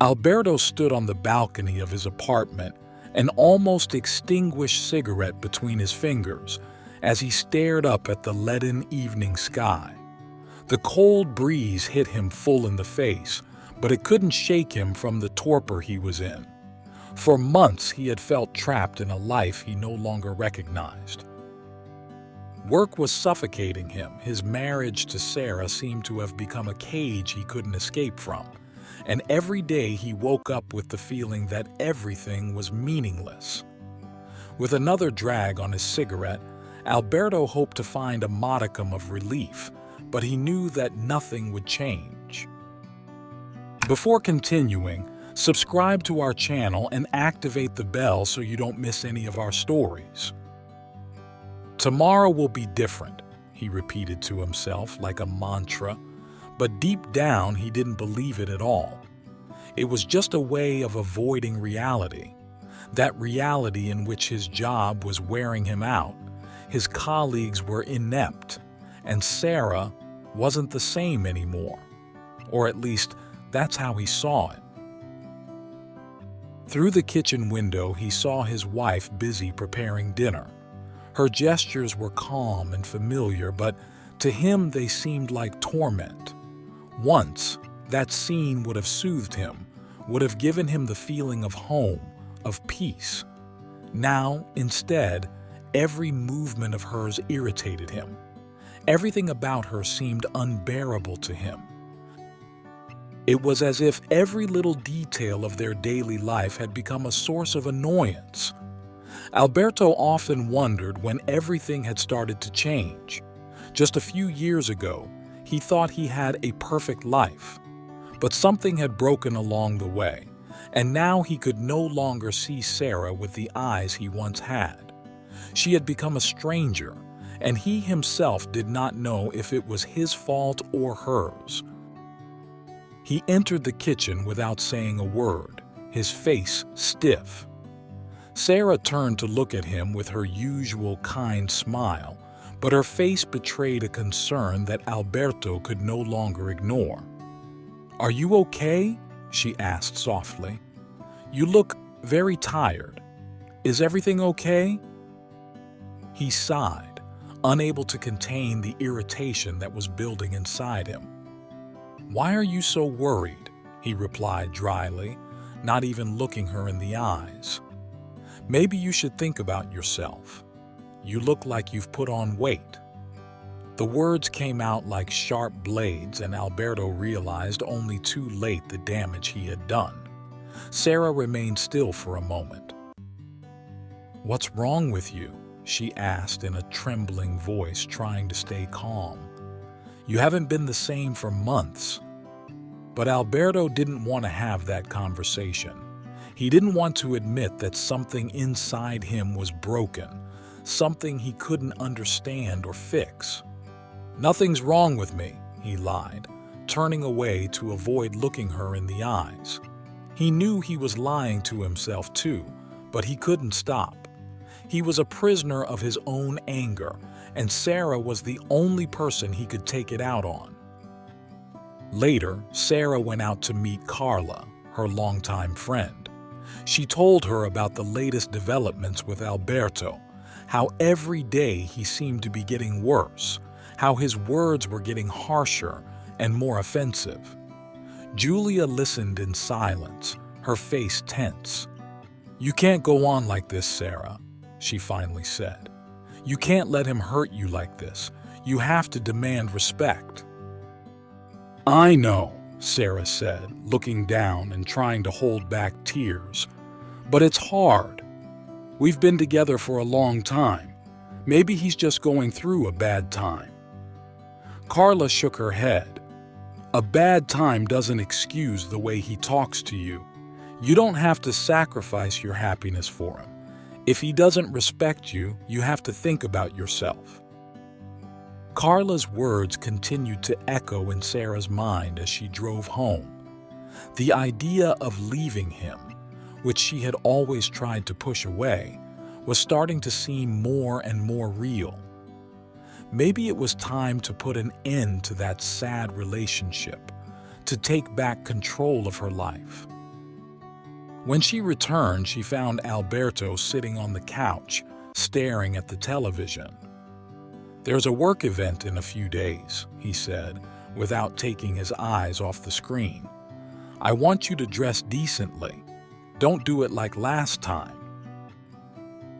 Alberto stood on the balcony of his apartment, an almost extinguished cigarette between his fingers, as he stared up at the leaden evening sky. The cold breeze hit him full in the face, but it couldn't shake him from the torpor he was in. For months he had felt trapped in a life he no longer recognized. Work was suffocating him. His marriage to Sarah seemed to have become a cage he couldn't escape from. And every day he woke up with the feeling that everything was meaningless. With another drag on his cigarette, Alberto hoped to find a modicum of relief, but he knew that nothing would change. Before continuing, subscribe to our channel and activate the bell so you don't miss any of our stories. Tomorrow will be different, he repeated to himself like a mantra, but deep down he didn't believe it at all. It was just a way of avoiding reality, that reality in which his job was wearing him out, his colleagues were inept, and Sarah wasn't the same anymore. Or at least, that's how he saw it. Through the kitchen window, he saw his wife busy preparing dinner. Her gestures were calm and familiar, but to him they seemed like torment. Once, that scene would have soothed him, would have given him the feeling of home, of peace. Now, instead, every movement of hers irritated him. Everything about her seemed unbearable to him. It was as if every little detail of their daily life had become a source of annoyance. Alberto often wondered when everything had started to change. Just a few years ago, he thought he had a perfect life. But something had broken along the way, and now he could no longer see Sarah with the eyes he once had. She had become a stranger, and he himself did not know if it was his fault or hers. He entered the kitchen without saying a word, his face stiff. Sarah turned to look at him with her usual kind smile, but her face betrayed a concern that Alberto could no longer ignore. "Are you okay?" she asked softly. "You look very tired. Is everything okay?" He sighed, unable to contain the irritation that was building inside him. "Why are you so worried?" he replied dryly, not even looking her in the eyes. "Maybe you should think about yourself. You look like you've put on weight." The words came out like sharp blades, and Alberto realized only too late the damage he had done. Sarah remained still for a moment. "What's wrong with you?" she asked in a trembling voice, trying to stay calm. "You haven't been the same for months." But Alberto didn't want to have that conversation. He didn't want to admit that something inside him was broken, something he couldn't understand or fix. "Nothing's wrong with me," he lied, turning away to avoid looking her in the eyes. He knew he was lying to himself too, but he couldn't stop. He was a prisoner of his own anger, and Sarah was the only person he could take it out on. Later, Sarah went out to meet Carla, her longtime friend. She told her about the latest developments with Alberto, how every day he seemed to be getting worse, how his words were getting harsher and more offensive. Julia listened in silence, her face tense. "You can't go on like this, Sarah," she finally said. "You can't let him hurt you like this. You have to demand respect." "I know," Sarah said, looking down and trying to hold back tears. "But it's hard. We've been together for a long time. Maybe he's just going through a bad time." Carla shook her head. "A bad time doesn't excuse the way he talks to you. You don't have to sacrifice your happiness for him. If he doesn't respect you, you have to think about yourself." Carla's words continued to echo in Sarah's mind as she drove home. The idea of leaving him, which she had always tried to push away, was starting to seem more and more real. Maybe it was time to put an end to that sad relationship, to take back control of her life. When she returned, she found Alberto sitting on the couch, staring at the television. "There's a work event in a few days," he said, without taking his eyes off the screen. "I want you to dress decently. Don't do it like last time."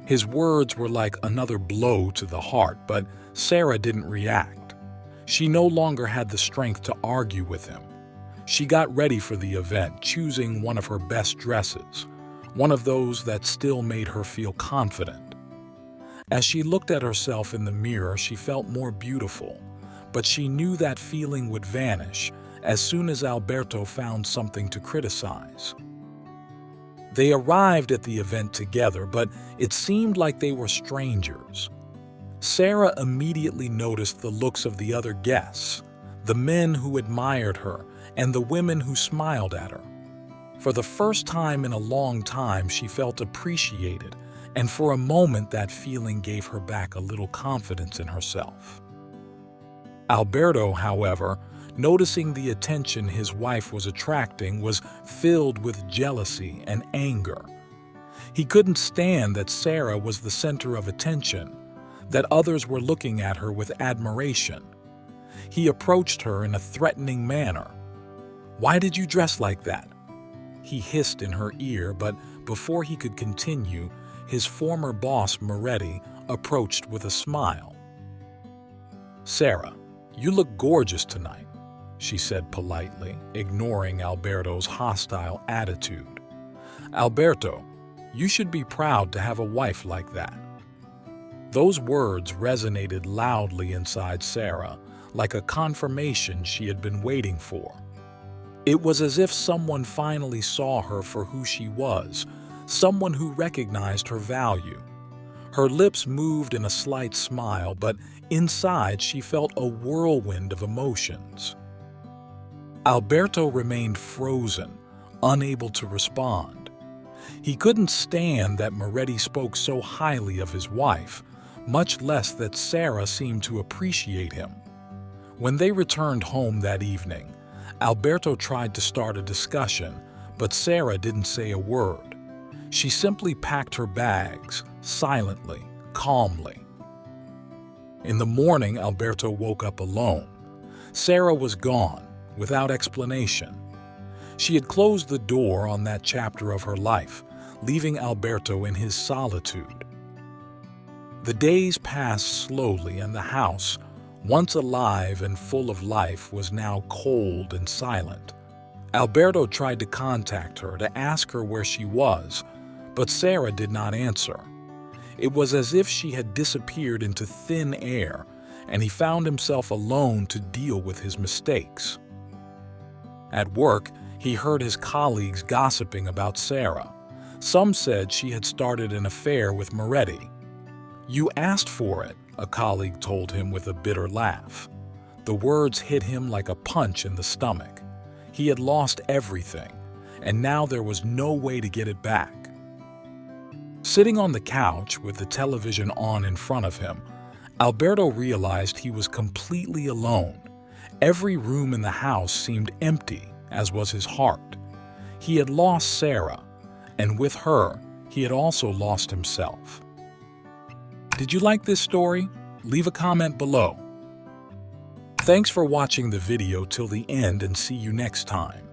His words were like another blow to the heart, but Sarah didn't react. She no longer had the strength to argue with him. She got ready for the event, choosing one of her best dresses, one of those that still made her feel confident. As she looked at herself in the mirror, she felt more beautiful, but she knew that feeling would vanish as soon as Alberto found something to criticize. They arrived at the event together, but it seemed like they were strangers. Sarah immediately noticed the looks of the other guests, the men who admired her and the women who smiled at her. For the first time in a long time, she felt appreciated, and for a moment that feeling gave her back a little confidence in herself. Alberto, however, noticing the attention his wife was attracting, was filled with jealousy and anger. He couldn't stand that Sarah was the center of attention, that others were looking at her with admiration. He approached her in a threatening manner. "Why did you dress like that?" he hissed in her ear, but before he could continue, his former boss, Moretti, approached with a smile. "Sarah, you look gorgeous tonight," she said politely, ignoring Alberto's hostile attitude. "Alberto, you should be proud to have a wife like that." Those words resonated loudly inside Sarah, like a confirmation she had been waiting for. It was as if someone finally saw her for who she was, someone who recognized her value. Her lips moved in a slight smile, but inside she felt a whirlwind of emotions. Alberto remained frozen, unable to respond. He couldn't stand that Moretti spoke so highly of his wife, much less that Sarah seemed to appreciate him. When they returned home that evening, Alberto tried to start a discussion, but Sarah didn't say a word. She simply packed her bags, silently, calmly. In the morning, Alberto woke up alone. Sarah was gone, without explanation. She had closed the door on that chapter of her life, leaving Alberto in his solitude. The days passed slowly, and the house, once alive and full of life, was now cold and silent. Alberto tried to contact her to ask her where she was, but Sarah did not answer. It was as if she had disappeared into thin air, and he found himself alone to deal with his mistakes. At work, he heard his colleagues gossiping about Sarah. Some said she had started an affair with Moretti. "You asked for it," a colleague told him with a bitter laugh. The words hit him like a punch in the stomach. He had lost everything, and now there was no way to get it back. Sitting on the couch with the television on in front of him, Alberto realized he was completely alone. Every room in the house seemed empty, as was his heart. He had lost Sarah, and with her, he had also lost himself. Did you like this story? Leave a comment below. Thanks for watching the video till the end, and see you next time.